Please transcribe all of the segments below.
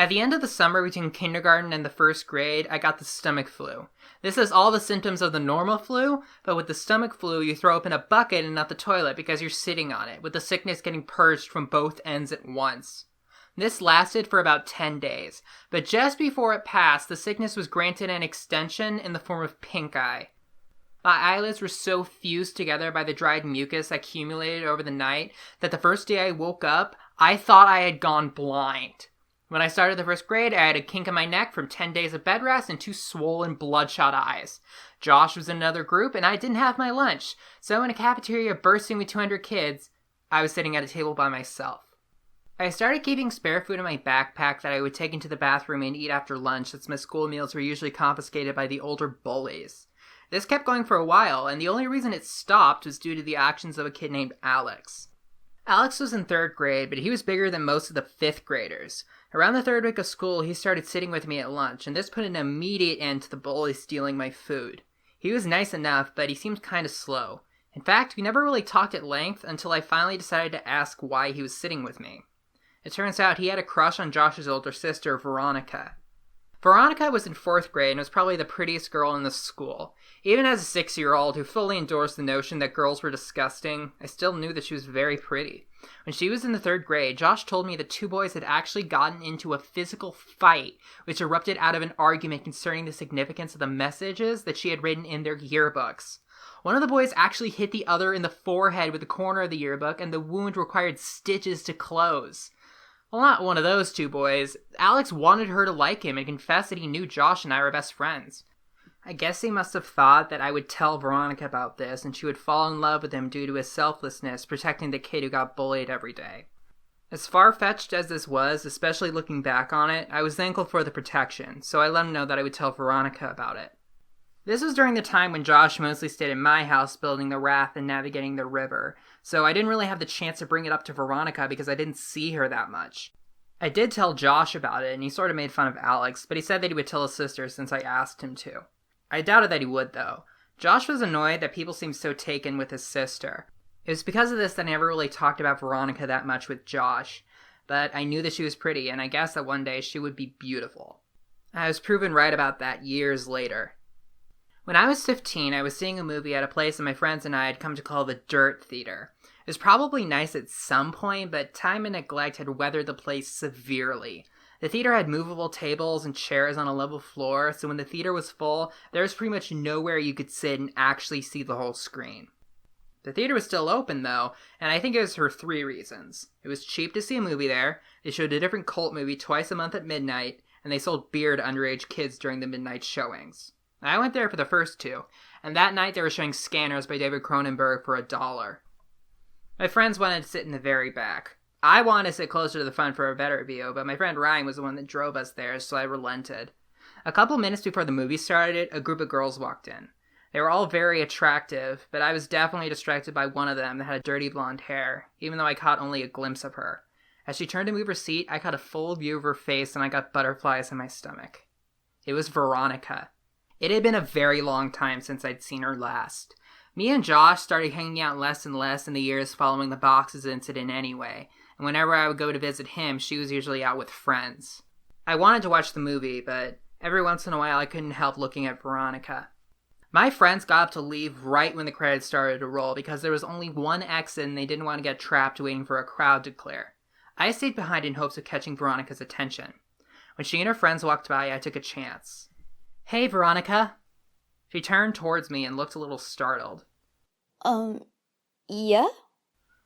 At the end of the summer between kindergarten and the first grade, I got the stomach flu. This is all the symptoms of the normal flu, but with the stomach flu, you throw up in a bucket and not the toilet because you're sitting on it, with the sickness getting purged from both ends at once. This lasted for about 10 days, but just before it passed, the sickness was granted an extension in the form of pink eye. My eyelids were so fused together by the dried mucus accumulated over the night that the first day I woke up, I thought I had gone blind. When I started the first grade, I had a kink in my neck from 10 days of bed rest and 2 swollen, bloodshot eyes. Josh was in another group, and I didn't have my lunch, so in a cafeteria bursting with 200 kids, I was sitting at a table by myself. I started keeping spare food in my backpack that I would take into the bathroom and eat after lunch, since my school meals were usually confiscated by the older bullies. This kept going for a while, and the only reason it stopped was due to the actions of a kid named Alex. Alex was in 3rd grade, but he was bigger than most of the 5th graders. Around the 3rd week of school, he started sitting with me at lunch, and this put an immediate end to the bully stealing my food. He was nice enough, but he seemed kind of slow. In fact, we never really talked at length until I finally decided to ask why he was sitting with me. It turns out he had a crush on Josh's older sister, Veronica. Veronica was in 4th grade and was probably the prettiest girl in the school. Even as a 6-year-old who fully endorsed the notion that girls were disgusting, I still knew that she was very pretty. When she was in the 3rd grade, Josh told me that 2 boys had actually gotten into a physical fight, which erupted out of an argument concerning the significance of the messages that she had written in their yearbooks. One of the boys actually hit the other in the forehead with the corner of the yearbook, and the wound required stitches to close. Well, not one of those 2 boys. Alex wanted her to like him and confessed that he knew Josh and I were best friends. I guess he must have thought that I would tell Veronica about this and she would fall in love with him due to his selflessness, protecting the kid who got bullied every day. As far-fetched as this was, especially looking back on it, I was thankful for the protection, so I let him know that I would tell Veronica about it. This was during the time when Josh mostly stayed in my house building the raft and navigating the river, so I didn't really have the chance to bring it up to Veronica because I didn't see her that much. I did tell Josh about it, and he sort of made fun of Alex, but he said that he would tell his sister since I asked him to. I doubted that he would, though. Josh was annoyed that people seemed so taken with his sister. It was because of this that I never really talked about Veronica that much with Josh, but I knew that she was pretty, and I guessed that one day she would be beautiful. I was proven right about that years later. When I was 15, I was seeing a movie at a place that my friends and I had come to call the Dirt Theater. It was probably nice at some point, but time and neglect had weathered the place severely. The theater had movable tables and chairs on a level floor, so when the theater was full, there was pretty much nowhere you could sit and actually see the whole screen. The theater was still open, though, and I think it was for 3 reasons. It was cheap to see a movie there, they showed a different cult movie twice a month at midnight, and they sold beer to underage kids during the midnight showings. I went there for the first 2, and that night they were showing Scanners by David Cronenberg for $1. My friends wanted to sit in the very back. I wanted to sit closer to the front for a better view, but my friend Ryan was the one that drove us there, so I relented. A couple minutes before the movie started, a group of girls walked in. They were all very attractive, but I was definitely distracted by one of them that had dirty blonde hair, even though I caught only a glimpse of her. As she turned to move her seat, I caught a full view of her face and I got butterflies in my stomach. It was Veronica. It had been a very long time since I'd seen her last. Me and Josh started hanging out less and less in the years following the boxes incident anyway, and whenever I would go to visit him, she was usually out with friends. I wanted to watch the movie, but every once in a while I couldn't help looking at Veronica. My friends got up to leave right when the credits started to roll because there was only one exit and they didn't want to get trapped waiting for a crowd to clear. I stayed behind in hopes of catching Veronica's attention. When she and her friends walked by, I took a chance. "Hey, Veronica." She turned towards me and looked a little startled. Yeah?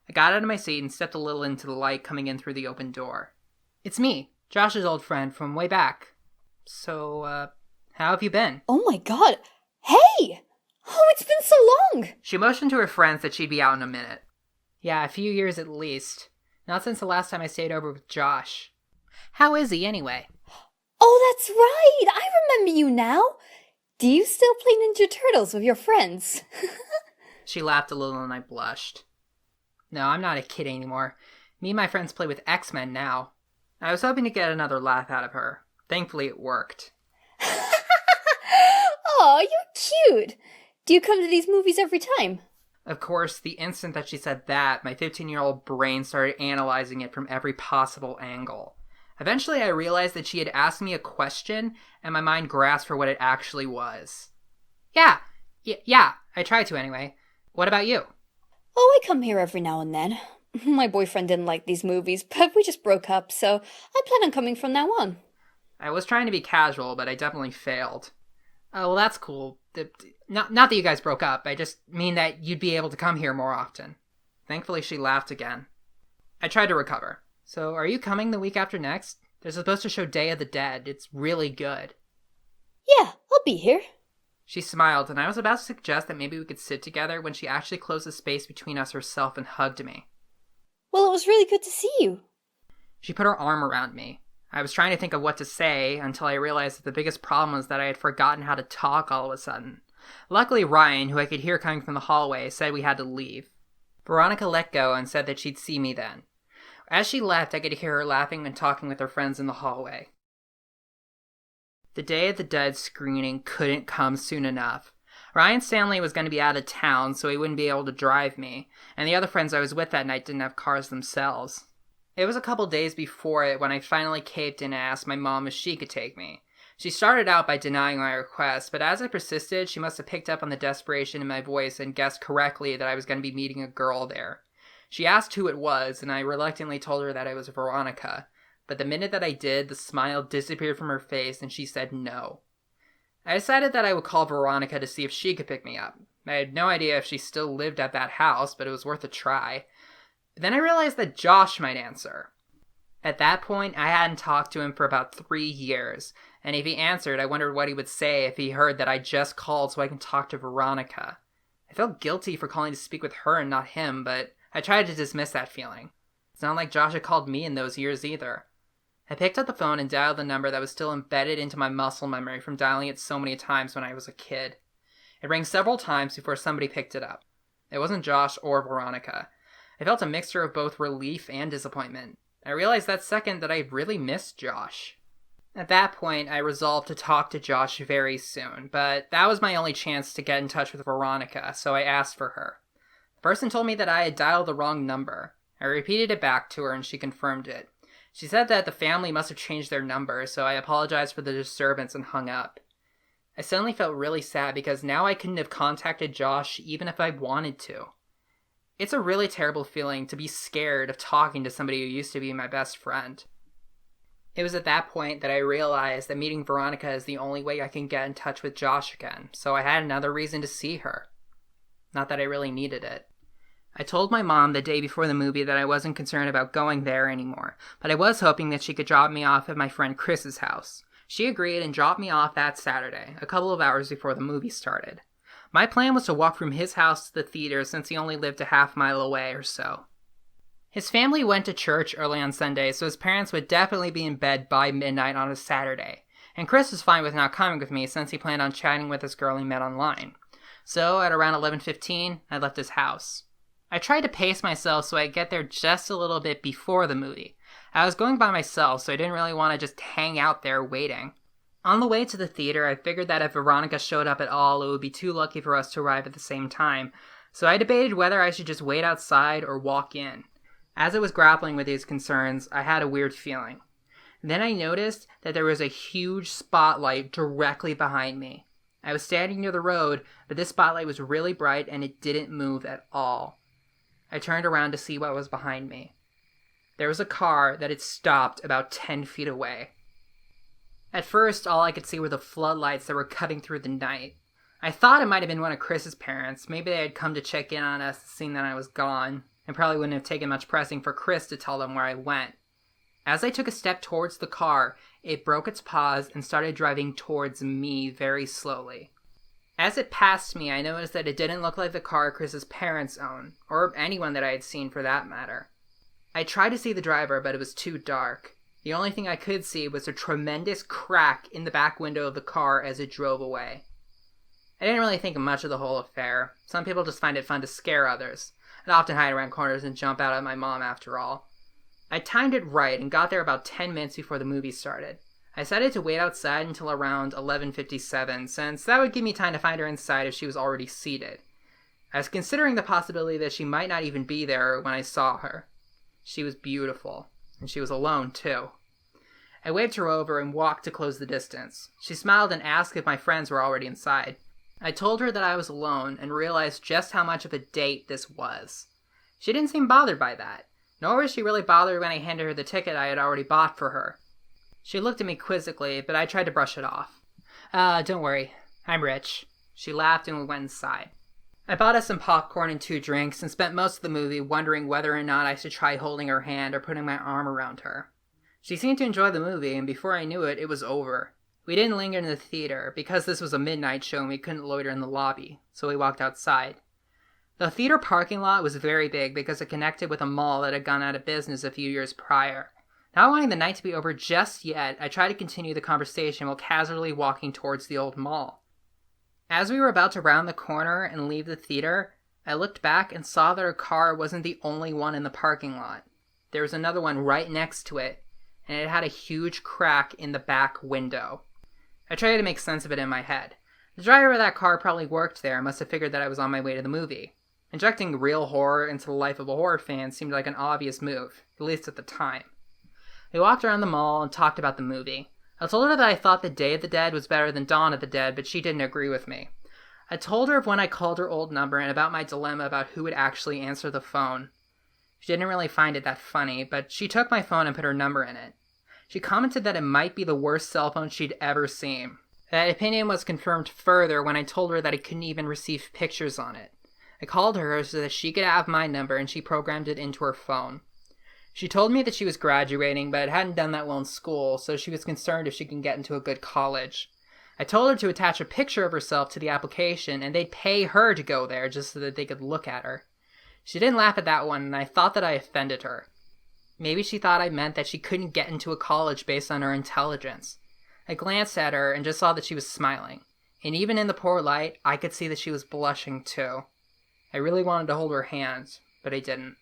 I got out of my seat and stepped a little into the light coming in through the open door. "It's me, Josh's old friend from way back. So, how have you been?" Oh my god! Hey! Oh, it's been so long! She motioned to her friends that she'd be out in a minute. "Yeah, a few years at least. Not since the last time I stayed over with Josh. How is he, anyway?" Oh, that's right! I remember you now! Do you still play Ninja Turtles with your friends? She laughed a little and I blushed. "No, I'm not a kid anymore. Me and my friends play with X-Men now." I was hoping to get another laugh out of her. Thankfully, it worked. Aw, you're cute! Do you come to these movies every time? Of course, the instant that she said that, my 15-year-old brain started analyzing it from every possible angle. Eventually, I realized that she had asked me a question, and my mind grasped for what it actually was. Yeah, I try to anyway. What about you? Oh, I come here every now and then. My boyfriend didn't like these movies, but we just broke up, so I plan on coming from now on. I was trying to be casual, but I definitely failed. Oh, well, that's cool. Not that you guys broke up, I just mean that you'd be able to come here more often. Thankfully, she laughed again. I tried to recover. So, are you coming the week after next? They're supposed to show Day of the Dead. It's really good. Yeah, I'll be here. She smiled, and I was about to suggest that maybe we could sit together when she actually closed the space between us herself and hugged me. Well, it was really good to see you. She put her arm around me. I was trying to think of what to say until I realized that the biggest problem was that I had forgotten how to talk all of a sudden. Luckily, Ryan, who I could hear coming from the hallway, said we had to leave. Veronica let go and said that she'd see me then. As she left, I could hear her laughing and talking with her friends in the hallway. The Day of the Dead screening couldn't come soon enough. Ryan Stanley was going to be out of town, so he wouldn't be able to drive me, and the other friends I was with that night didn't have cars themselves. It was a couple days before it when I finally caved in and asked my mom if she could take me. She started out by denying my request, but as I persisted, she must have picked up on the desperation in my voice and guessed correctly that I was going to be meeting a girl there. She asked who it was, and I reluctantly told her that it was Veronica. But the minute that I did, the smile disappeared from her face, and she said no. I decided that I would call Veronica to see if she could pick me up. I had no idea if she still lived at that house, but it was worth a try. Then I realized that Josh might answer. At that point, I hadn't talked to him for about 3 years, and if he answered, I wondered what he would say if he heard that I just called so I can talk to Veronica. I felt guilty for calling to speak with her and not him, but I tried to dismiss that feeling. It's not like Josh had called me in those years either. I picked up the phone and dialed the number that was still embedded into my muscle memory from dialing it so many times when I was a kid. It rang several times before somebody picked it up. It wasn't Josh or Veronica. I felt a mixture of both relief and disappointment. I realized that second that I really missed Josh. At that point, I resolved to talk to Josh very soon, but that was my only chance to get in touch with Veronica, so I asked for her. The person told me that I had dialed the wrong number. I repeated it back to her and she confirmed it. She said that the family must have changed their number, so I apologized for the disturbance and hung up. I suddenly felt really sad because now I couldn't have contacted Josh even if I wanted to. It's a really terrible feeling to be scared of talking to somebody who used to be my best friend. It was at that point that I realized that meeting Veronica is the only way I can get in touch with Josh again, so I had another reason to see her. Not that I really needed it. I told my mom the day before the movie that I wasn't concerned about going there anymore, but I was hoping that she could drop me off at my friend Chris's house. She agreed and dropped me off that Saturday, a couple of hours before the movie started. My plan was to walk from his house to the theater since he only lived a half-mile away or so. His family went to church early on Sunday, so his parents would definitely be in bed by midnight on a Saturday. And Chris was fine with not coming with me since he planned on chatting with this girl he met online. So, at around 11:15, I left his house. I tried to pace myself so I'd get there just a little bit before the movie. I was going by myself, so I didn't really want to just hang out there waiting. On the way to the theater, I figured that if Veronica showed up at all, it would be too lucky for us to arrive at the same time, so I debated whether I should just wait outside or walk in. As I was grappling with these concerns, I had a weird feeling. Then I noticed that there was a huge spotlight directly behind me. I was standing near the road, but this spotlight was really bright and it didn't move at all. I turned around to see what was behind me. There was a car that had stopped about 10 feet away. At first, all I could see were the floodlights that were cutting through the night. I thought it might have been one of Chris's parents. Maybe they had come to check in on us, seeing that I was gone. It probably wouldn't have taken much pressing for Chris to tell them where I went. As I took a step towards the car, it broke its pause and started driving towards me very slowly. As it passed me, I noticed that it didn't look like the car Chris's parents owned, or anyone that I had seen for that matter. I tried to see the driver, but it was too dark. The only thing I could see was a tremendous crack in the back window of the car as it drove away. I didn't really think much of the whole affair. Some people just find it fun to scare others. I'd often hide around corners and jump out at my mom after all. I timed it right and got there about 10 minutes before the movie started. I decided to wait outside until around 11:57, since that would give me time to find her inside if she was already seated. I was considering the possibility that she might not even be there when I saw her. She was beautiful, and she was alone, too. I waved her over and walked to close the distance. She smiled and asked if my friends were already inside. I told her that I was alone and realized just how much of a date this was. She didn't seem bothered by that, nor was she really bothered when I handed her the ticket I had already bought for her. She looked at me quizzically, but I tried to brush it off. Don't worry, I'm rich. She laughed and we went inside. I bought us some popcorn and 2 drinks and spent most of the movie wondering whether or not I should try holding her hand or putting my arm around her. She seemed to enjoy the movie, and before I knew it, it was over. We didn't linger in the theater, because this was a midnight show and we couldn't loiter in the lobby, so we walked outside. The theater parking lot was very big because it connected with a mall that had gone out of business a few years prior. Not wanting the night to be over just yet, I tried to continue the conversation while casually walking towards the old mall. As we were about to round the corner and leave the theater, I looked back and saw that her car wasn't the only one in the parking lot. There was another one right next to it, and it had a huge crack in the back window. I tried to make sense of it in my head. The driver of that car probably worked there and must have figured that I was on my way to the movie. Injecting real horror into the life of a horror fan seemed like an obvious move, at least at the time. We walked around the mall and talked about the movie. I told her that I thought the Day of the Dead was better than Dawn of the Dead, but she didn't agree with me. I told her of when I called her old number and about my dilemma about who would actually answer the phone. She didn't really find it that funny, but she took my phone and put her number in it. She commented that it might be the worst cell phone she'd ever seen. That opinion was confirmed further when I told her that I couldn't even receive pictures on it. I called her so that she could have my number and she programmed it into her phone. She told me that she was graduating, but hadn't done that well in school, so she was concerned if she can get into a good college. I told her to attach a picture of herself to the application, and they'd pay her to go there just so that they could look at her. She didn't laugh at that one, and I thought that I offended her. Maybe she thought I meant that she couldn't get into a college based on her intelligence. I glanced at her and just saw that she was smiling, and even in the poor light, I could see that she was blushing too. I really wanted to hold her hand, but I didn't.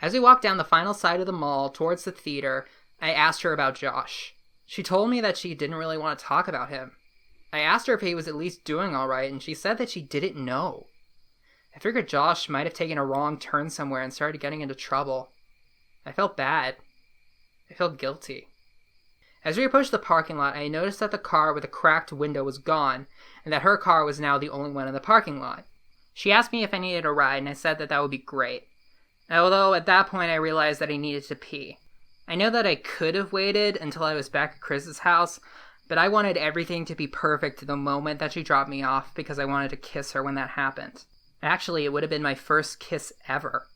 As we walked down the final side of the mall towards the theater, I asked her about Josh. She told me that she didn't really want to talk about him. I asked her if he was at least doing alright, and she said that she didn't know. I figured Josh might have taken a wrong turn somewhere and started getting into trouble. I felt bad. I felt guilty. As we approached the parking lot, I noticed that the car with the cracked window was gone, and that her car was now the only one in the parking lot. She asked me if I needed a ride, and I said that that would be great. Although at that point I realized that I needed to pee. I know that I could have waited until I was back at Chris's house, but I wanted everything to be perfect to the moment that she dropped me off because I wanted to kiss her when that happened. Actually, it would have been my first kiss ever.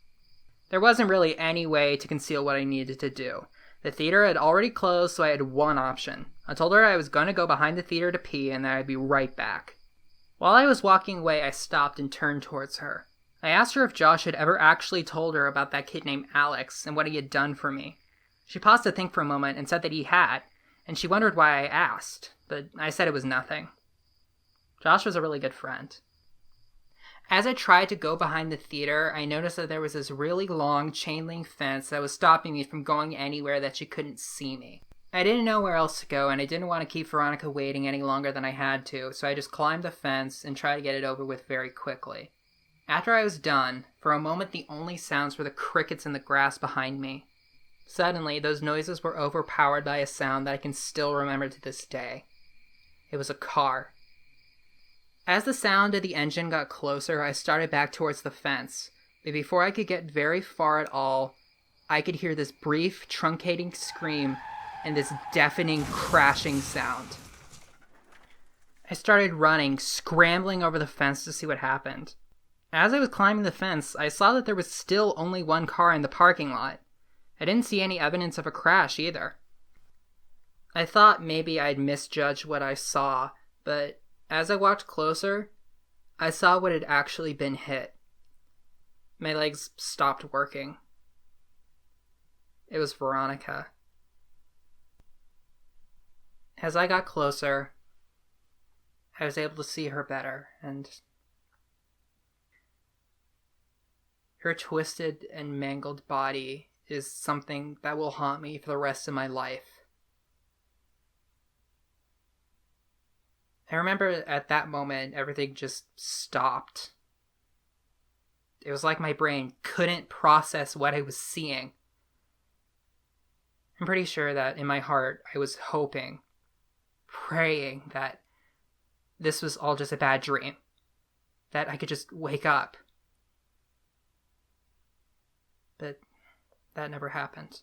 There wasn't really any way to conceal what I needed to do. The theater had already closed, so I had one option. I told her I was going to go behind the theater to pee and that I'd be right back. While I was walking away, I stopped and turned towards her. I asked her if Josh had ever actually told her about that kid named Alex and what he had done for me. She paused to think for a moment and said that he had, and she wondered why I asked, but I said it was nothing. Josh was a really good friend. As I tried to go behind the theater, I noticed that there was this really long chain link fence that was stopping me from going anywhere that she couldn't see me. I didn't know where else to go, and I didn't want to keep Veronica waiting any longer than I had to, so I just climbed the fence and tried to get it over with very quickly. After I was done, for a moment the only sounds were the crickets in the grass behind me. Suddenly, those noises were overpowered by a sound that I can still remember to this day. It was a car. As the sound of the engine got closer, I started back towards the fence, but before I could get very far at all, I could hear this brief, truncating scream and this deafening, crashing sound. I started running, scrambling over the fence to see what happened. As I was climbing the fence, I saw that there was still only one car in the parking lot. I didn't see any evidence of a crash either. I thought maybe I'd misjudged what I saw, but as I walked closer, I saw what had actually been hit. My legs stopped working. It was Veronica. As I got closer, I was able to see her better, and her twisted and mangled body is something that will haunt me for the rest of my life. I remember at that moment, everything just stopped. It was like my brain couldn't process what I was seeing. I'm pretty sure that in my heart I was hoping, praying that this was all just a bad dream. That I could just wake up. But that never happened.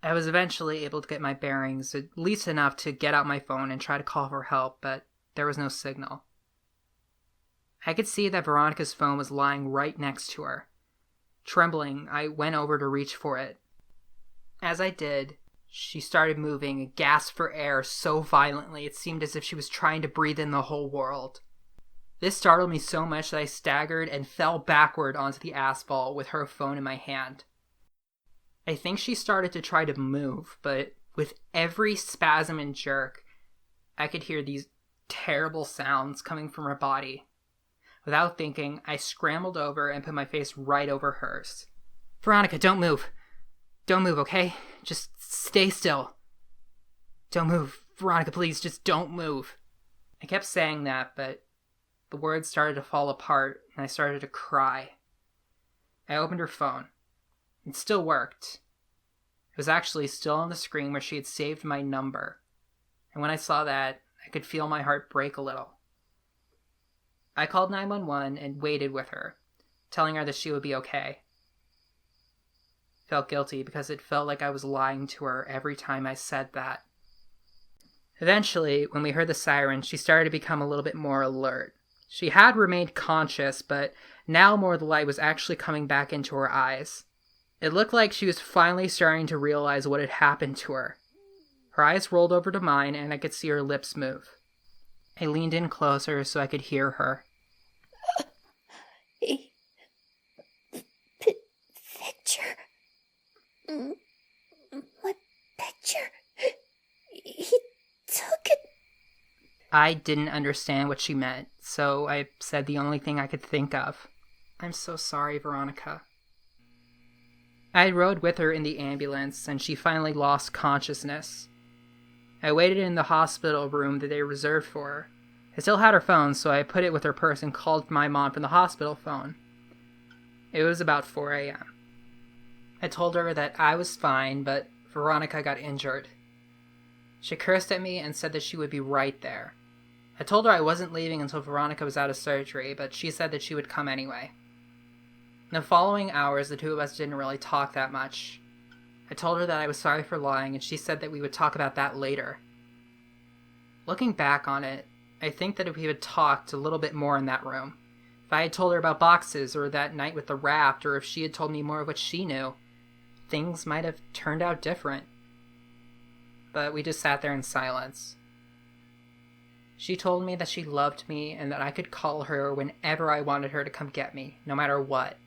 I was eventually able to get my bearings, at least enough to get out my phone and try to call for help, but there was no signal. I could see that Veronica's phone was lying right next to her. Trembling, I went over to reach for it. As I did, she started moving and gasped for air so violently it seemed as if she was trying to breathe in the whole world. This startled me so much that I staggered and fell backward onto the asphalt with her phone in my hand. I think she started to try to move, but with every spasm and jerk, I could hear these terrible sounds coming from her body. Without thinking, I scrambled over and put my face right over hers. Veronica, don't move. Don't move, okay? Just stay still. Don't move. Veronica, please, just don't move. I kept saying that, but the words started to fall apart, and I started to cry. I opened her phone. It still worked. It was actually still on the screen where she had saved my number. And when I saw that, I could feel my heart break a little. I called 911 and waited with her, telling her that she would be okay. Felt guilty because it felt like I was lying to her every time I said that. Eventually, when we heard the siren, she started to become a little bit more alert. She had remained conscious, but now more of the light was actually coming back into her eyes. It looked like she was finally starting to realize what had happened to her. Her eyes rolled over to mine, and I could see her lips move. I leaned in closer so I could hear her. Picture? What picture? He took it. I didn't understand what she meant, so I said the only thing I could think of. I'm so sorry, Veronica. I rode with her in the ambulance, and she finally lost consciousness. I waited in the hospital room that they reserved for her. I still had her phone, so I put it with her purse and called my mom from the hospital phone. It was about 4 a.m. I told her that I was fine, but Veronica got injured. She cursed at me and said that she would be right there. I told her I wasn't leaving until Veronica was out of surgery, but she said that she would come anyway. In the following hours, the two of us didn't really talk that much. I told her that I was sorry for lying, and she said that we would talk about that later. Looking back on it, I think that if we had talked a little bit more in that room, if I had told her about boxes or that night with the raft, or if she had told me more of what she knew, things might have turned out different. But we just sat there in silence. She told me that she loved me and that I could call her whenever I wanted her to come get me, no matter what.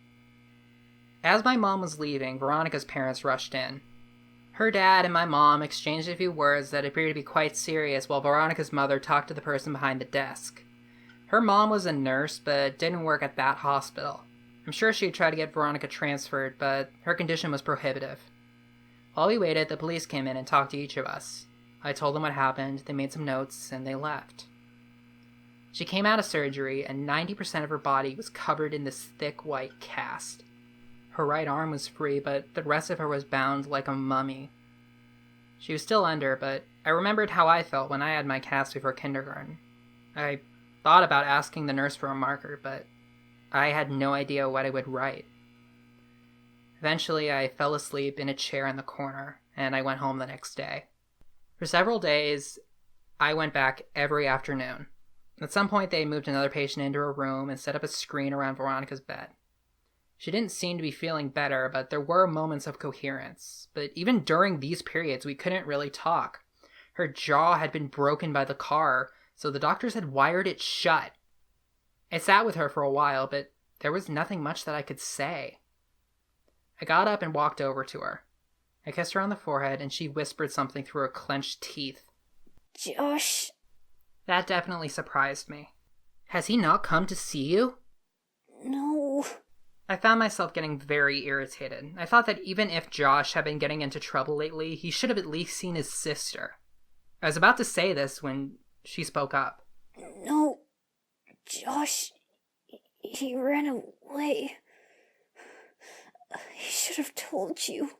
As my mom was leaving, Veronica's parents rushed in. Her dad and my mom exchanged a few words that appeared to be quite serious while Veronica's mother talked to the person behind the desk. Her mom was a nurse, but didn't work at that hospital. I'm sure she'd try to get Veronica transferred, but her condition was prohibitive. While we waited, the police came in and talked to each of us. I told them what happened, they made some notes, and they left. She came out of surgery, and 90% of her body was covered in this thick white cast. Her right arm was free, but the rest of her was bound like a mummy. She was still under, but I remembered how I felt when I had my cast before kindergarten. I thought about asking the nurse for a marker, but I had no idea what I would write. Eventually, I fell asleep in a chair in the corner, and I went home the next day. For several days, I went back every afternoon. At some point, they moved another patient into her room and set up a screen around Veronica's bed. She didn't seem to be feeling better, but there were moments of coherence. But even during these periods, we couldn't really talk. Her jaw had been broken by the car, so the doctors had wired it shut. I sat with her for a while, but there was nothing much that I could say. I got up and walked over to her. I kissed her on the forehead, and she whispered something through her clenched teeth. Josh. That definitely surprised me. Has he not come to see you? No. I found myself getting very irritated. I thought that even if Josh had been getting into trouble lately, he should have at least seen his sister. I was about to say this when she spoke up. No. Josh. He ran away. He should have told you.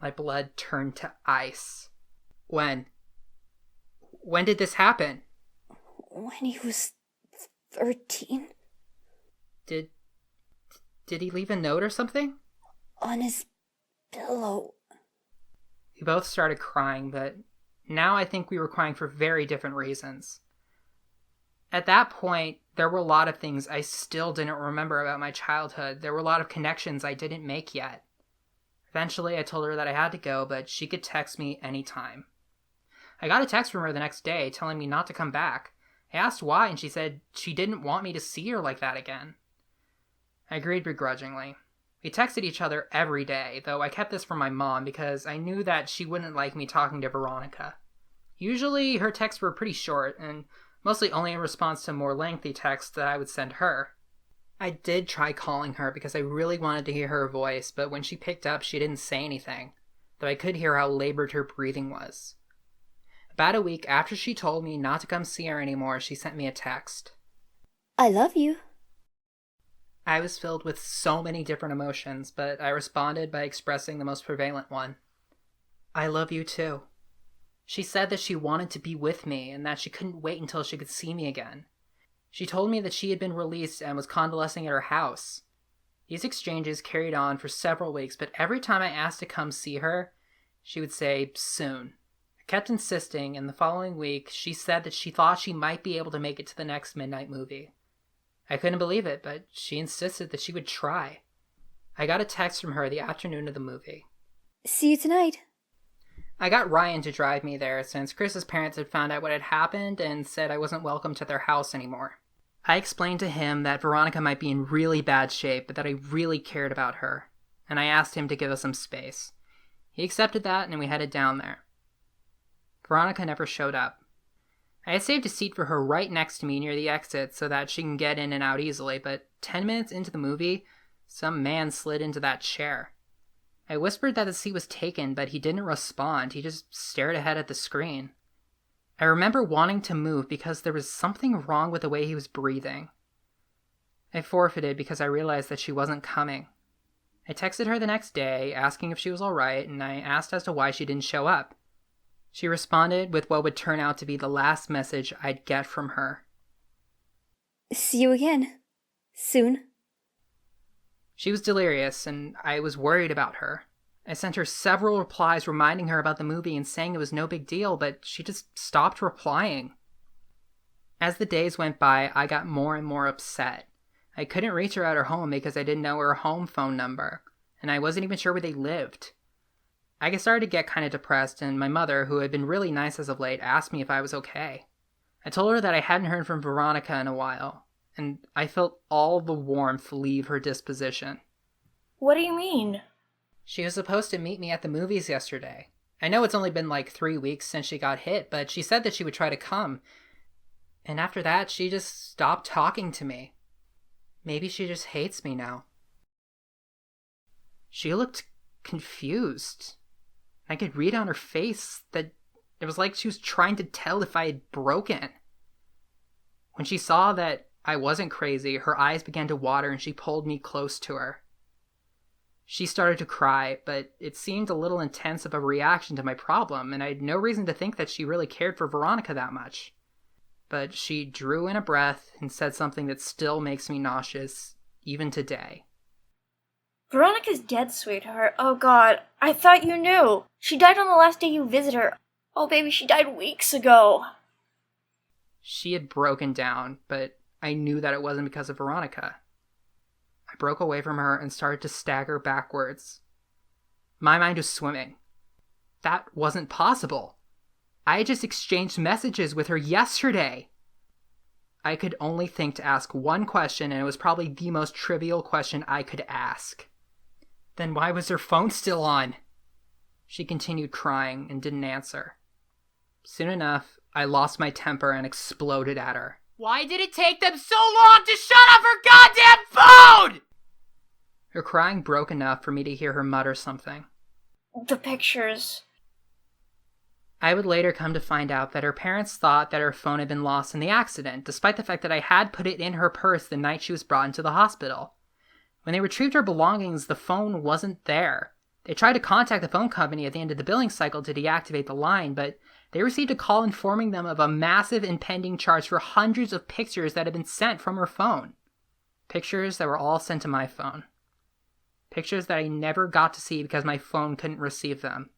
My blood turned to ice. When? When did this happen? When he was 13. Did he leave a note or something? On his pillow. We both started crying, but now I think we were crying for very different reasons. At that point, there were a lot of things I still didn't remember about my childhood. There were a lot of connections I didn't make yet. Eventually, I told her that I had to go, but she could text me anytime. I got a text from her the next day telling me not to come back. I asked why, and she said she didn't want me to see her like that again. I agreed begrudgingly. We texted each other every day, though I kept this from my mom because I knew that she wouldn't like me talking to Veronica. Usually, her texts were pretty short, and mostly only in response to more lengthy texts that I would send her. I did try calling her because I really wanted to hear her voice, but when she picked up, she didn't say anything, though I could hear how labored her breathing was. About a week after she told me not to come see her anymore, she sent me a text. I love you. I was filled with so many different emotions, but I responded by expressing the most prevalent one. I love you too. She said that she wanted to be with me and that she couldn't wait until she could see me again. She told me that she had been released and was convalescing at her house. These exchanges carried on for several weeks, but every time I asked to come see her, she would say, soon. I kept insisting, and the following week, she said that she thought she might be able to make it to the next midnight movie. I couldn't believe it, but she insisted that she would try. I got a text from her the afternoon of the movie. See you tonight. I got Ryan to drive me there since Chris's parents had found out what had happened and said I wasn't welcome to their house anymore. I explained to him that Veronica might be in really bad shape, but that I really cared about her, and I asked him to give us some space. He accepted that, and we headed down there. Veronica never showed up. I had saved a seat for her right next to me near the exit so that she can get in and out easily, but 10 minutes into the movie, some man slid into that chair. I whispered that the seat was taken, but he didn't respond. He just stared ahead at the screen. I remember wanting to move because there was something wrong with the way he was breathing. I forfeited because I realized that she wasn't coming. I texted her the next day, asking if she was alright, and I asked as to why she didn't show up. She responded with what would turn out to be the last message I'd get from her. See you again. Soon. She was delirious, and I was worried about her. I sent her several replies reminding her about the movie and saying it was no big deal, but she just stopped replying. As the days went by, I got more and more upset. I couldn't reach her at her home because I didn't know her home phone number, and I wasn't even sure where they lived. I started to get kind of depressed, and my mother, who had been really nice as of late, asked me if I was okay. I told her that I hadn't heard from Veronica in a while, and I felt all the warmth leave her disposition. What do you mean? She was supposed to meet me at the movies yesterday. I know it's only been like 3 weeks since she got hit, but she said that she would try to come. And after that, she just stopped talking to me. Maybe she just hates me now. She looked confused. I could read on her face that it was like she was trying to tell if I had broken. When she saw that I wasn't crazy, her eyes began to water and she pulled me close to her. She started to cry, but it seemed a little intense of a reaction to my problem, and I had no reason to think that she really cared for Veronica that much. But she drew in a breath and said something that still makes me nauseous, even today. Veronica's dead, sweetheart. Oh God, I thought you knew. She died on the last day you visited her. Oh baby, she died weeks ago. She had broken down, but I knew that it wasn't because of Veronica. I broke away from her and started to stagger backwards. My mind was swimming. That wasn't possible. I had just exchanged messages with her yesterday. I could only think to ask one question, and it was probably the most trivial question I could ask. Then why was her phone still on? She continued crying and didn't answer. Soon enough, I lost my temper and exploded at her. Why did it take them so long to shut off her goddamn phone? Her crying broke enough for me to hear her mutter something. The pictures. I would later come to find out that her parents thought that her phone had been lost in the accident, despite the fact that I had put it in her purse the night she was brought into the hospital. When they retrieved her belongings, the phone wasn't there. They tried to contact the phone company at the end of the billing cycle to deactivate the line, but they received a call informing them of a massive impending charge for hundreds of pictures that had been sent from her phone. Pictures that were all sent to my phone. Pictures that I never got to see because my phone couldn't receive them.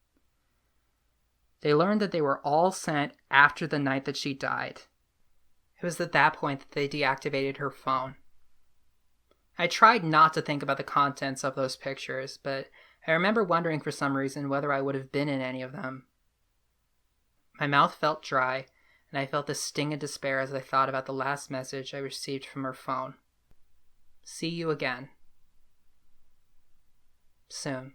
They learned that they were all sent after the night that she died. It was at that point that they deactivated her phone. I tried not to think about the contents of those pictures, but I remember wondering for some reason whether I would have been in any of them. My mouth felt dry, and I felt the sting of despair as I thought about the last message I received from her phone. See you again. Soon.